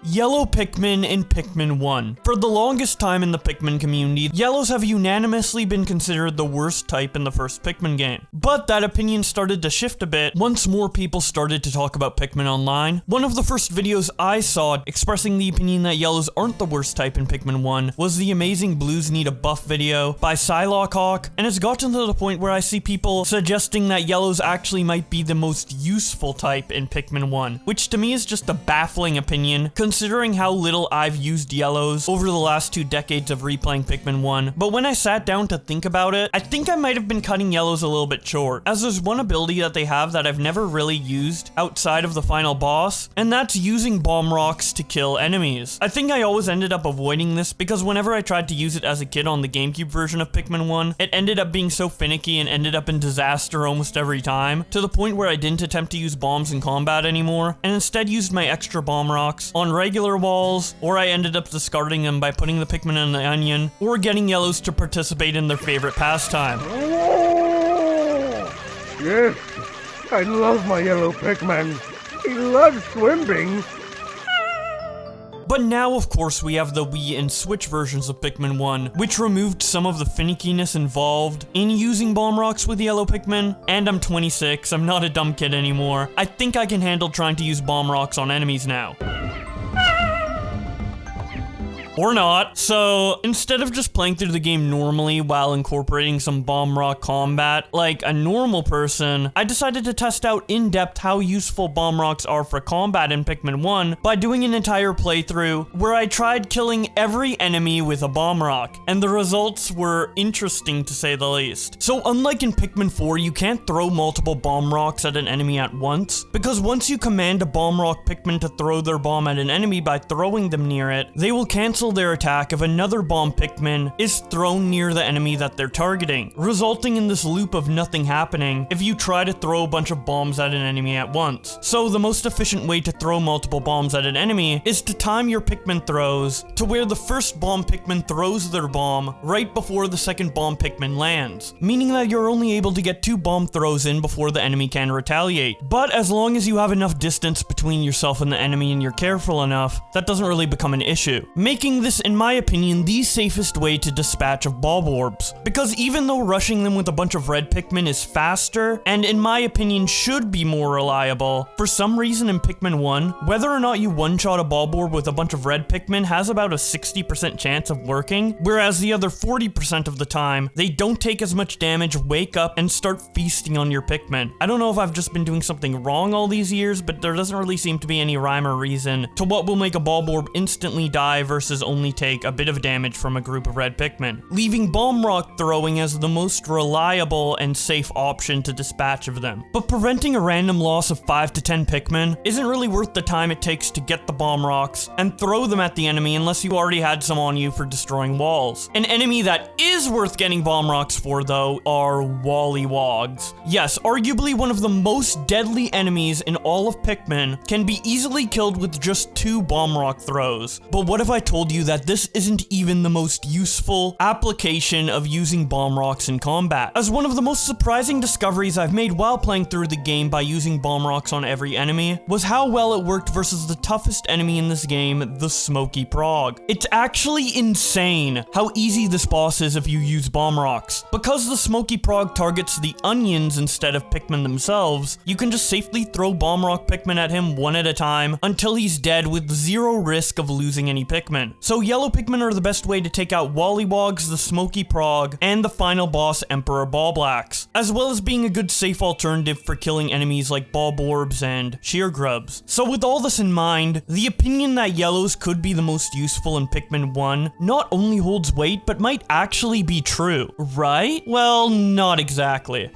Yellow Pikmin in Pikmin 1. For the longest time in the Pikmin community, yellows have unanimously been considered the worst type in the first Pikmin game. But that opinion started to shift a bit once more people started to talk about Pikmin online. One of the first videos I saw expressing the opinion that yellows aren't the worst type in Pikmin 1 was the Amazing Blues Need a Buff video by Psylockhawk, and it's gotten to the point where I see people suggesting that yellows actually might be the most useful type in Pikmin 1, which to me is just a baffling opinion, considering how little I've used yellows over the last 2 decades of replaying Pikmin 1, but when I sat down to think about it, I think I might have been cutting yellows a little bit short, as there's one ability that they have that I've never really used outside of the final boss, and that's using bomb rocks to kill enemies. I think I always ended up avoiding this because whenever I tried to use it as a kid on the GameCube version of Pikmin 1, it ended up being so finicky and ended up in disaster almost every time, to the point where I didn't attempt to use bombs in combat anymore, and instead used my extra bomb rocks on regular walls, or I ended up discarding them by putting the Pikmin in the onion, or getting yellows to participate in their favorite pastime. Oh, yes, I love my yellow Pikmin. He loves swimming. But now, of course, we have the Wii and Switch versions of Pikmin 1, which removed some of the finickiness involved in using bomb rocks with yellow Pikmin, and I'm 26, I'm not a dumb kid anymore. I think I can handle trying to use bomb rocks on enemies now. Or not. So instead of just playing through the game normally while incorporating some bomb rock combat like a normal person, I decided to test out in depth how useful bomb rocks are for combat in Pikmin 1 by doing an entire playthrough where I tried killing every enemy with a bomb rock, and the results were interesting to say the least. So unlike in Pikmin 4, you can't throw multiple bomb rocks at an enemy at once, because once you command a bomb rock Pikmin to throw their bomb at an enemy by throwing them near it, they will cancel their attack if another bomb Pikmin is thrown near the enemy that they're targeting, resulting in this loop of nothing happening if you try to throw a bunch of bombs at an enemy at once. So the most efficient way to throw multiple bombs at an enemy is to time your Pikmin throws to where the first bomb Pikmin throws their bomb right before the second bomb Pikmin lands, meaning that you're only able to get 2 bomb throws in before the enemy can retaliate. But as long as you have enough distance between yourself and the enemy and you're careful enough, that doesn't really become an issue, making this, in my opinion, the safest way to dispatch of bulb orbs. Because even though rushing them with a bunch of red Pikmin is faster, and in my opinion should be more reliable, for some reason in Pikmin 1, whether or not you one-shot a bulb orb with a bunch of red Pikmin has about a 60% chance of working, whereas the other 40% of the time, they don't take as much damage, wake up, and start feasting on your Pikmin. I don't know if I've just been doing something wrong all these years, but there doesn't really seem to be any rhyme or reason to what will make a bulb orb instantly die versus only take a bit of damage from a group of red Pikmin, leaving bomb rock throwing as the most reliable and safe option to dispatch of them. But preventing a random loss of 5 to 10 Pikmin isn't really worth the time it takes to get the bomb rocks and throw them at the enemy unless you already had some on you for destroying walls. An enemy that is worth getting bomb rocks for, though, are Wollywogs. Yes, arguably one of the most deadly enemies in all of Pikmin can be easily killed with just 2 bomb rock throws. But what if I told you that this isn't even the most useful application of using bomb rocks in combat? As one of the most surprising discoveries I've made while playing through the game by using bomb rocks on every enemy was how well it worked versus the toughest enemy in this game, the Smoky Prog. It's actually insane how easy this boss is if you use bomb rocks. Because the Smoky Prog targets the onions instead of Pikmin themselves, you can just safely throw bomb rock Pikmin at him one at a time until he's dead with 0 risk of losing any Pikmin. So yellow Pikmin are the best way to take out Wollywogs, the Smoky Prog, and the final boss Emperor Ballblacks, as well as being a good safe alternative for killing enemies like bulb orbs and sheer grubs. So with all this in mind, the opinion that yellows could be the most useful in Pikmin 1 not only holds weight, but might actually be true, right? Well, not exactly.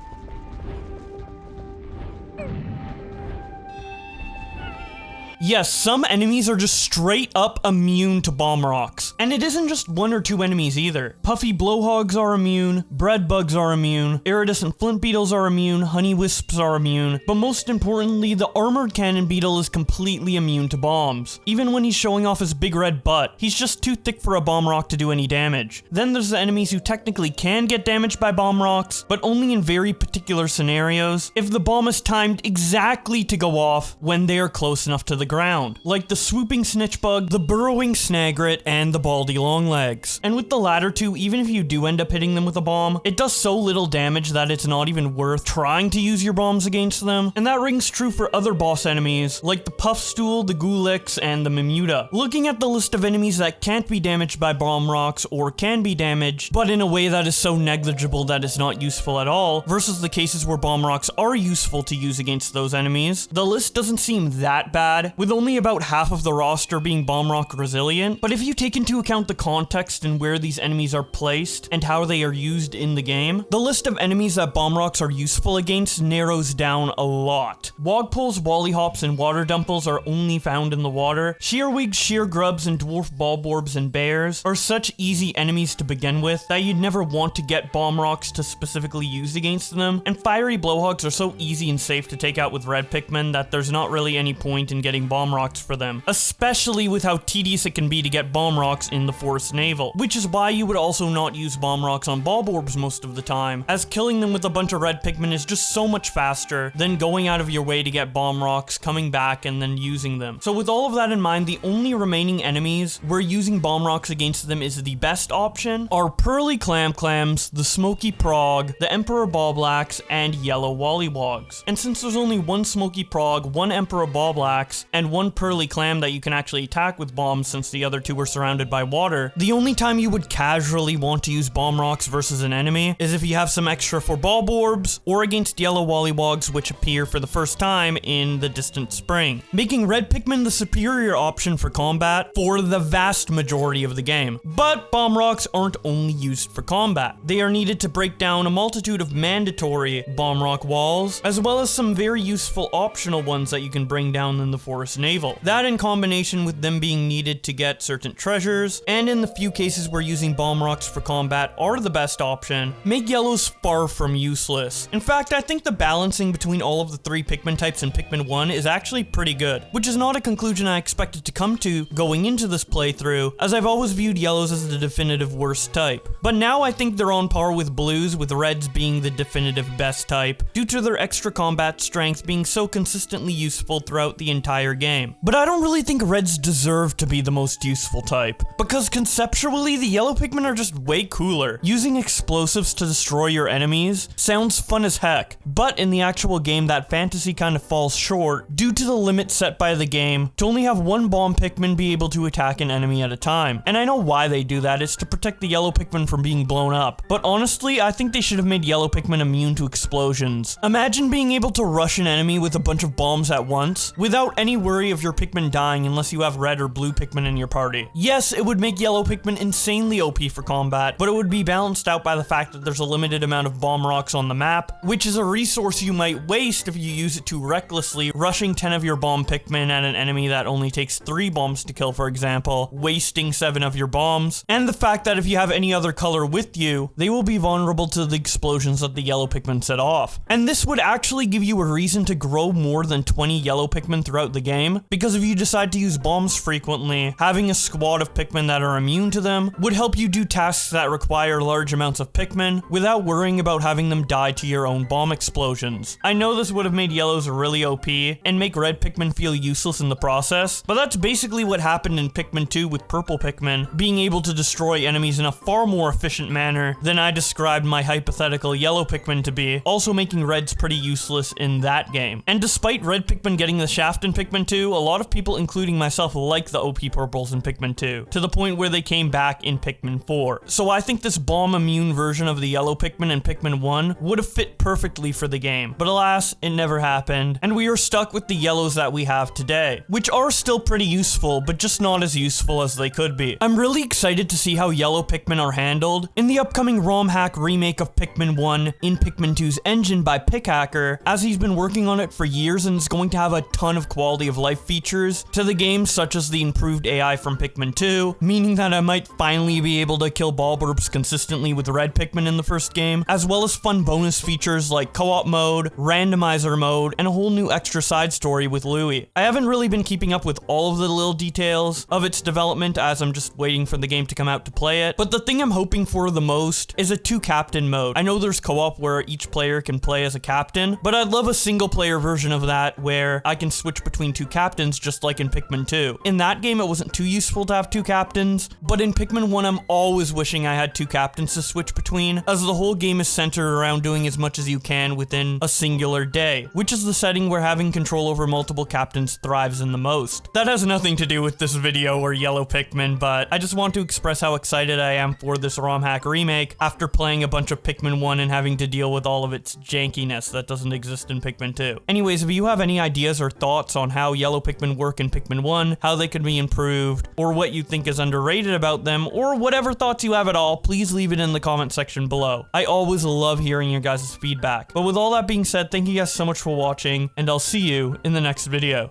Yes, some enemies are just straight up immune to bomb rocks. And it isn't just 1 or 2 enemies either. Puffy blowhogs are immune, bread bugs are immune, iridescent flint beetles are immune, honey wisps are immune, but most importantly, the armored cannon beetle is completely immune to bombs. Even when he's showing off his big red butt, he's just too thick for a bomb rock to do any damage. Then there's the enemies who technically can get damaged by bomb rocks, but only in very particular scenarios, if the bomb is timed exactly to go off when they are close enough to the ground, like the swooping snitch bug, the burrowing snagret, and the baldy longlegs. And with the latter two, even if you do end up hitting them with a bomb, it does so little damage that it's not even worth trying to use your bombs against them. And that rings true for other boss enemies, like the Puffstool, the Gulix, and the Mimuta. Looking at the list of enemies that can't be damaged by bomb rocks, or can be damaged, but in a way that is so negligible that it's not useful at all, versus the cases where bomb rocks are useful to use against those enemies, the list doesn't seem that bad, with only about half of the roster being bomb rock resilient. But if you take into account the context and where these enemies are placed, and how they are used in the game, the list of enemies that bomb rocks are useful against narrows down a lot. Wogpoles, Wallyhops, and Water Dumples are only found in the water. Shearwigs, Sheargrubs, and Dwarf Bulborbs and Bears are such easy enemies to begin with that you'd never want to get bomb rocks to specifically use against them, and Fiery Blowhogs are so easy and safe to take out with red Pikmin that there's not really any point in getting bomb rocks for them, especially with how tedious it can be to get bomb rocks in the Forest Navel, which is why you would also not use bomb rocks on Bulborbs most of the time, as killing them with a bunch of red Pikmin is just so much faster than going out of your way to get bomb rocks, coming back, and then using them. So with all of that in mind, the only remaining enemies where using bomb rocks against them is the best option are Pearly Clamclams, the Smoky Prog, the Emperor Boblax, and Yellow Wallywogs. And since there's only one Smoky Prog, one Emperor Boblax, and one Pearly Clam that you can actually attack with bombs since the other two were surrounded by water, the only time you would casually want to use bomb rocks versus an enemy is if you have some extra for Bulborbs, or against Yellow Wallywogs, which appear for the first time in the Distant Spring, making red Pikmin the superior option for combat for the vast majority of the game. But bomb rocks aren't only used for combat. They are needed to break down a multitude of mandatory bomb rock walls, as well as some very useful optional ones that you can bring down in the Forest Navel. That, in combination with them being needed to get certain treasures, and in the few cases where using bomb rocks for combat are the best option, make yellows far from useless. In fact, I think the balancing between all of the three Pikmin types in Pikmin 1 is actually pretty good, which is not a conclusion I expected to come to going into this playthrough, as I've always viewed yellows as the definitive worst type. But now I think they're on par with blues, with reds being the definitive best type, due to their extra combat strength being so consistently useful throughout the entire game. But I don't really think reds deserve to be the most useful type, because conceptually the yellow Pikmin are just way cooler. Using explosives to destroy your enemies sounds fun as heck, but in the actual game that fantasy kind of falls short due to the limit set by the game to only have one bomb Pikmin be able to attack an enemy at a time. And I know why they do that, it's to protect the yellow Pikmin from being blown up. But honestly, I think they should have made yellow Pikmin immune to explosions. Imagine being able to rush an enemy with a bunch of bombs at once without any worry of your Pikmin dying unless you have red or blue Pikmin in your party. Yes, it would make yellow Pikmin insanely OP for combat, but it would be balanced out by the fact that there's a limited amount of bomb rocks on the map, which is a resource you might waste if you use it too recklessly, rushing 10 of your bomb Pikmin at an enemy that only takes 3 bombs to kill, for example, wasting 7 of your bombs, and the fact that if you have any other color with you, they will be vulnerable to the explosions that the yellow Pikmin set off. And this would actually give you a reason to grow more than 20 yellow Pikmin throughout the game, because if you decide to use bombs frequently, having a squad of Pikmin that are immune to them would help you do tasks that require large amounts of Pikmin without worrying about having them die to your own bomb explosions. I know this would have made yellows really OP and make red Pikmin feel useless in the process, but that's basically what happened in Pikmin 2 with purple Pikmin being able to destroy enemies in a far more efficient manner than I described my hypothetical yellow Pikmin to be, also making reds pretty useless in that game. And despite red Pikmin getting the shaft in Pikmin 2, a lot of people, including myself, like the OP purples in Pikmin 2, to the point where they came back in Pikmin 4. So I think this bomb immune version of the yellow Pikmin in Pikmin 1 would have fit perfectly for the game. But alas, it never happened, and we are stuck with the yellows that we have today, which are still pretty useful, but just not as useful as they could be. I'm really excited to see how yellow Pikmin are handled in the upcoming ROM hack remake of Pikmin 1 in Pikmin 2's engine by Pickhacker, as he's been working on it for years and is going to have a ton of quality of life features to the game, such as the improved AI from Pikmin 2, meaning that I might finally be able to kill Bulborbs consistently with red Pikmin in the first game, as well as fun bonus features like co-op mode, randomizer mode, and a whole new extra side story with Louie. I haven't really been keeping up with all of the little details of its development as I'm just waiting for the game to come out to play it, but the thing I'm hoping for the most is a 2-captain mode. I know there's co-op where each player can play as a captain, but I'd love a single player version of that where I can switch between 2 captains just like in Pikmin 2. In that game, it wasn't too useful to have 2 captains, but in Pikmin 1, I'm always wishing I had 2 captains to switch between, as the whole game is centered around doing as much as you can within a singular day, which is the setting where having control over multiple captains thrives in the most. That has nothing to do with this video or Yellow Pikmin, but I just want to express how excited I am for this ROM hack remake after playing a bunch of Pikmin 1 and having to deal with all of its jankiness that doesn't exist in Pikmin 2. Anyways, if you have any ideas or thoughts on how Yellow Pikmin work in Pikmin 1, how they could be improved, or what you think is underrated about them, or whatever thoughts you have at all, please leave it in the comment section below. I always love hearing your guys' feedback. But with all that being said, thank you guys so much for watching, and I'll see you in the next video.